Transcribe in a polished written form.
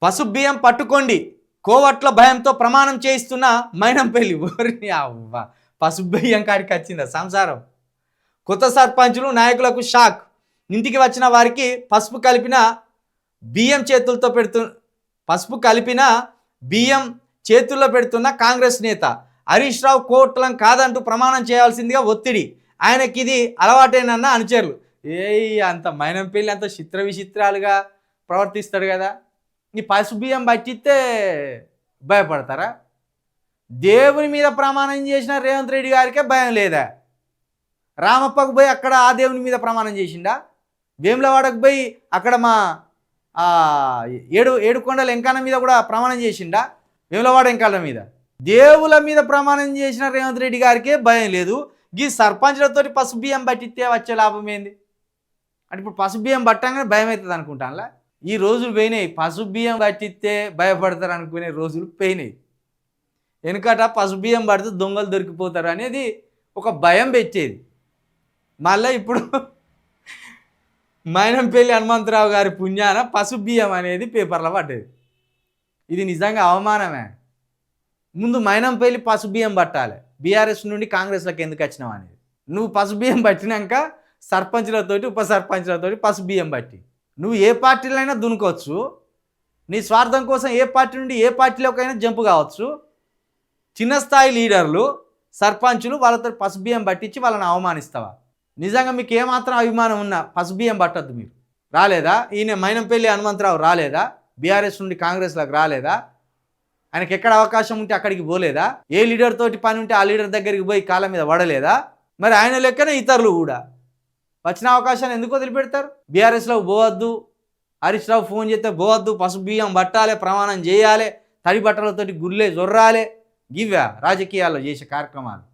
పసుపు బియ్యం పట్టుకోండి, కోవట్ల భయంతో ప్రమాణం చేయిస్తున్న మైనంపల్లి. ఓరి అవ్వ, పసుపు బియ్యం కాడికి వచ్చిందా సంసారం. కొత్త సర్పంచులు నాయకులకు షాక్. ఇంటికి వచ్చిన వారికి పసుపు కలిపిన బియ్యం చేతుల్లో పెడుతున్న కాంగ్రెస్ నేత హరీష్ రావు కోట్లం కాదంటూ ప్రమాణం చేయాల్సిందిగా ఒత్తిడి. ఆయనకి ఇది అలవాటేనన్న అనుచరులు. అంత మైనంపల్లి అంత చిత్ర విచిత్రాలుగా ప్రవర్తిస్తాడు కదా. ఈ పసుపు బియ్యం పట్టిస్తే భయపడతారా? దేవుని మీద ప్రమాణం చేసిన రేవంత్ రెడ్డి గారికే భయం లేదా? రామప్పకు పోయి అక్కడ ఆ దేవుని మీద ప్రమాణం చేసిండా? వేములవాడకు పోయి అక్కడ మా ఏడుకొండల వెంకన్న మీద కూడా ప్రమాణం చేసిండా? వేములవాడ వెంకన్న మీద దేవుల మీద ప్రమాణం చేసిన రేవంత్ రెడ్డి గారికే భయం లేదు. ఈ సర్పంచ్లతోటి పసుపు బియ్యం పట్టిస్తే వచ్చే లాభం ఏంది? అంటే ఇప్పుడు పసుపు బియ్యం పట్టంగానే భయం అవుతుంది అనుకుంటానులా. ఈ రోజులు పోయినాయి. పసుపు బియ్యం పట్టిస్తే భయపడతారు అనుకునే రోజులు పోయినాయి. వెనుకట పసుపు బియ్యం పడితే దొంగలు దొరికిపోతారు అనేది ఒక భయం పెట్టేది. మళ్ళీ ఇప్పుడు మైనంపల్లి హనుమంతరావు గారి పుణ్యాన పసుపు బియ్యం అనేది పేపర్లో పడ్డది. ఇది నిజంగా అవమానమే. ముందు మైనంపల్లి పసుపు బియ్యం పట్టాలి. బీఆర్ఎస్ నుండి కాంగ్రెస్లోకి ఎందుకు వచ్చినావు అనేది. నువ్వు పసుపు బియ్యం పట్టినాక సర్పంచ్లతోటి ఉప సర్పంచ్లతోటి పసుపు బియ్యం పట్టి నువ్వు ఏ పార్టీలైనా దునుకోవచ్చు. నీ స్వార్థం కోసం ఏ పార్టీ నుండి ఏ పార్టీలోకైనా జంపు కావచ్చు. చిన్న స్థాయి లీడర్లు సర్పంచులు వాళ్ళతో పసుపు బియ్యం పట్టించి వాళ్ళని అవమానిస్తావా? నిజంగా మీకు ఏమాత్రం అభిమానం ఉన్నా పసుపు బియ్యం పట్టద్దు. మీరు రాలేదా? ఈయన మైనంపల్లి హనుమంతరావు రాలేదా? బీఆర్ఎస్ నుండి కాంగ్రెస్లోకి రాలేదా? ఆయనకి ఎక్కడ అవకాశం ఉంటే అక్కడికి పోలేదా? ఏ లీడర్ తోటి పని ఉంటే ఆ లీడర్ దగ్గరికి పోయి కాళ్ళ మీద పడలేదా? మరి ఆయన లెక్కనే ఇతరులు కూడా వచ్చిన అవకాశాన్ని ఎందుకు వదిలిపెడతారు? బీఆర్ఎస్లో పోవద్దు, హరీష్ రావు ఫోన్ చేస్తే పోవద్దు, పసుపు బియ్యం పట్టాలి, ప్రమాణం చేయాలి, తడి బట్టలతోటి గుళ్ళే జొర్రాలి. గివ్వా రాజకీయాల్లో చేసే కార్యక్రమాలు.